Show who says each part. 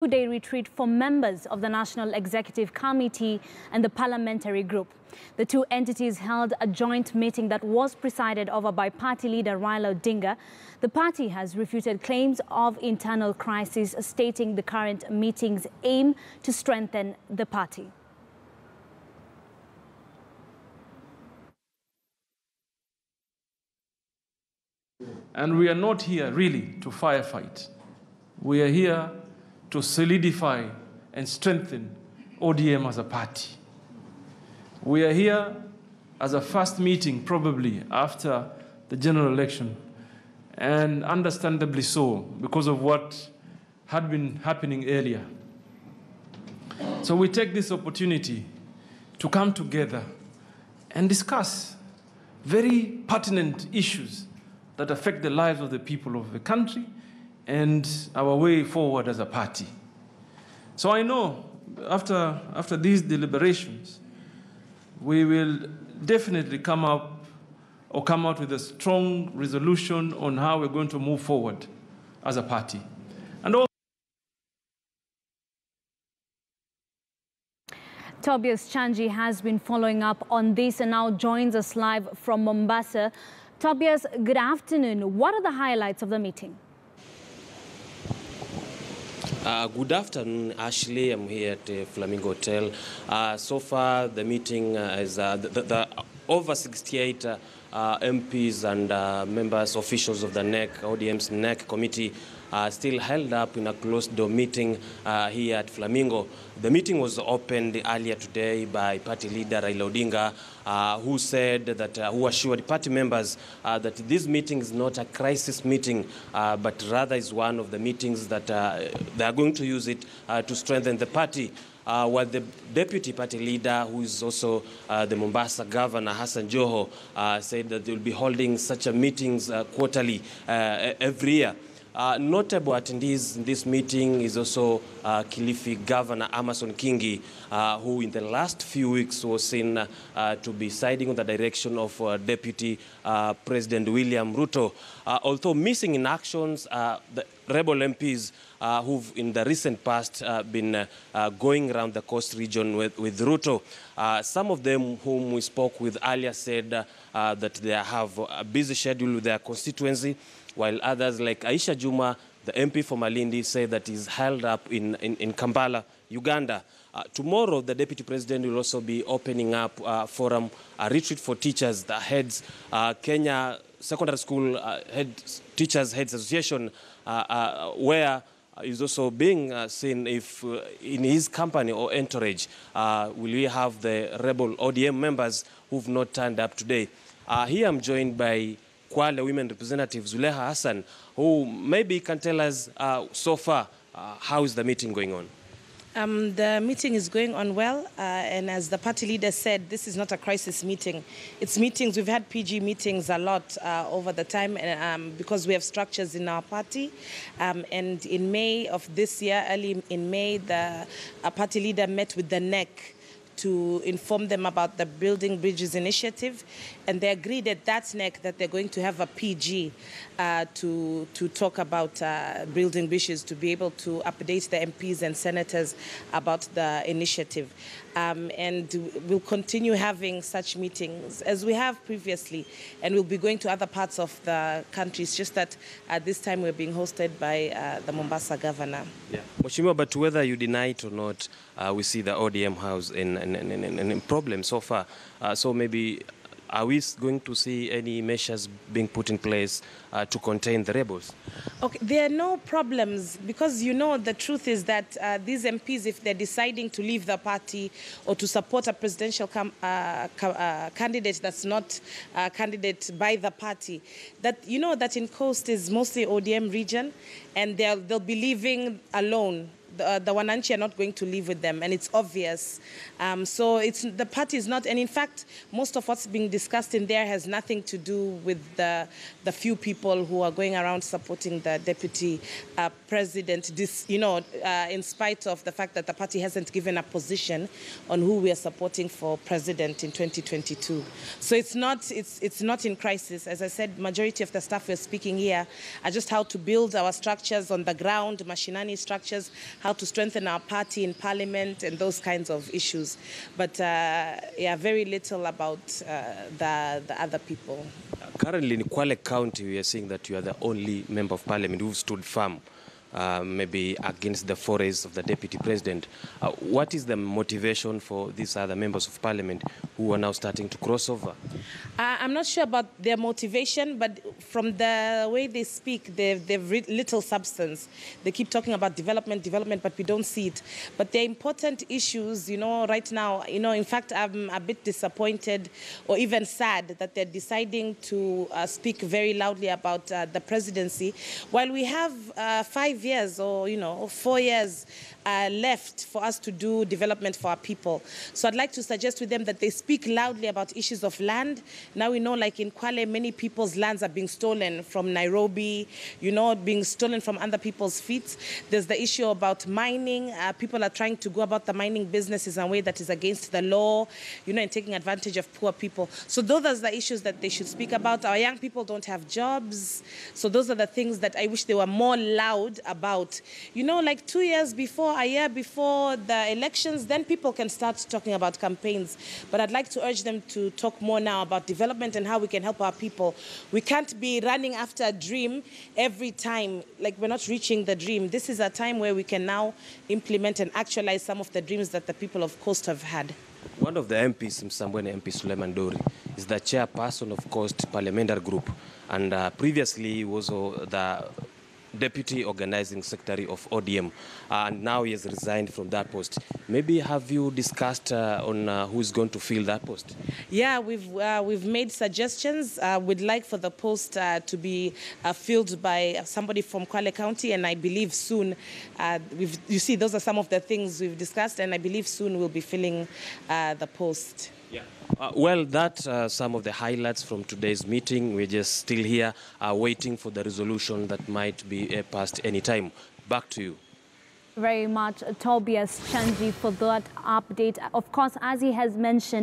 Speaker 1: Two-day retreat for members of the National Executive Committee and the Parliamentary Group. The two entities held a joint meeting that was presided over by party leader Raila Odinga. The party has refuted claims of internal crisis, stating the current meetings aim to strengthen the party.
Speaker 2: And we are not here really to firefight. We are here to solidify and strengthen ODM as a party. We are here as a first meeting, probably after the general election, and understandably so, because of what had been happening earlier. So we take this opportunity to come together and discuss very pertinent issues that affect the lives of the people of the country and our way forward as a party. So I know after these deliberations, we will definitely come out with a strong resolution on how we're going to move forward as a party. And also
Speaker 1: Tobias Chanji has been following up on this and now joins us live from Mombasa. Tobias, good afternoon. What are the highlights of the meeting?
Speaker 3: Good afternoon, Ashley. I'm here at Flamingo Hotel. So far, the meeting is the over 68 MPs and members, officials of the NEC, ODM's NEC committee, still held up in a closed-door meeting here at Flamingo. The meeting was opened earlier today by party leader Raila Odinga, who said that, who assured party members that this meeting is not a crisis meeting, but rather is one of the meetings that they are going to use it to strengthen the party. While the deputy party leader, who is also the Mombasa governor, Hassan Joho, said that they will be holding such a meetings quarterly every year. Notable attendees in this meeting is also Kilifi Governor Amason Kingi, who in the last few weeks was seen to be siding on the direction of Deputy President William Ruto. Although missing in actions, the rebel MPs who've in the recent past been going around the coast region with Ruto. Some of them whom we spoke with earlier said that they have a busy schedule with their constituency, while others like Aisha Juma, the MP for Malindi, say that he's held up in Kampala, Uganda. Tomorrow, the Deputy President will also be opening up a forum, a retreat for teachers, the heads, Kenya Secondary School Teachers Heads Association, where is also being seen if in his company or entourage, will we have the rebel ODM members who've not turned up today. Here I'm joined by Kwale women representative Zuleha Hassan, who maybe can tell us so far how is the meeting going on.
Speaker 4: The meeting is going on well, and as the party leader said, this is not a crisis meeting. It's meetings, we've had PG meetings a lot over the time because we have structures in our party. And in May of this year, early in May, the party leader met with the NEC to inform them about the Building Bridges initiative, and they agreed at that NEC that they're going to have a PG to talk about building bridges, to be able to update the MPs and senators about the initiative. And we'll continue having such meetings as we have previously, and we'll be going to other parts of the country. It's just that at this time we're being hosted by the Mombasa governor. Yeah,
Speaker 3: Mheshimiwa, but whether you deny it or not, we see the ODM house in problem so far. So maybe are we going to see any measures being put in place to contain the rebels?
Speaker 4: Okay, there are no problems because, you know, the truth is that these MPs, if they're deciding to leave the party or to support a presidential candidate that's not a candidate by the party, that, you know, that in Coast is mostly ODM region, and they'll be leaving alone. The Wananchi are not going to live with them, and it's obvious. So the party is not, and in fact, most of what's being discussed in there has nothing to do with the few people who are going around supporting the deputy president, in spite of the fact that the party hasn't given a position on who we are supporting for president in 2022. So it's not in crisis. As I said, majority of the staff we're speaking here are just how to build our structures on the ground, mashinani structures, how to strengthen our party in parliament and those kinds of issues. But yeah, very little about the other people.
Speaker 3: Currently in Kwale County, we are seeing that you are the only member of parliament who stood firm, maybe against the forays of the deputy president. What is the motivation for these other members of parliament who are now starting to cross over?
Speaker 4: I'm not sure about their motivation, but from the way they speak, they've little substance. They keep talking about development, but we don't see it. But they're important issues, right now. In fact, I'm a bit disappointed or even sad that they're deciding to speak very loudly about the presidency, while we have 5 years or 4 years left for us to do development for our people. So I'd like to suggest to them that they speak loudly about issues of land. Now we know, like in Kwale, many people's lands are being stolen from Nairobi, being stolen from other people's feet. There's the issue about mining. People are trying to go about the mining business in a way that is against the law, and taking advantage of poor people. So those are the issues that they should speak about. Our young people don't have jobs. So those are the things that I wish they were more loud about. Like 2 years before, a year before the elections, then people can start talking about campaigns. But I'd like to urge them to talk more now about development and how we can help our people. We can't be running after a dream every time, like we're not reaching the dream. This is a time where we can now implement and actualize some of the dreams that the people of Coast have had.
Speaker 3: One of the MPs, Msambweni MP Suleiman Dori, is the chairperson of Coast Parliamentary Group, and previously he was the Deputy Organizing Secretary of ODM, and now he has resigned from that post. Maybe have you discussed on who's going to fill that post?
Speaker 4: Yeah, we've made suggestions. We'd like for the post to be filled by somebody from Kwale County, and I believe soon, you see, those are some of the things we've discussed, and I believe soon we'll be filling the post.
Speaker 3: Yeah. Well, that's some of the highlights from today's meeting. We're just still here waiting for the resolution that might be passed anytime. Back to you.
Speaker 1: Very much, Tobias Chanji, for that update. Of course, as he has mentioned,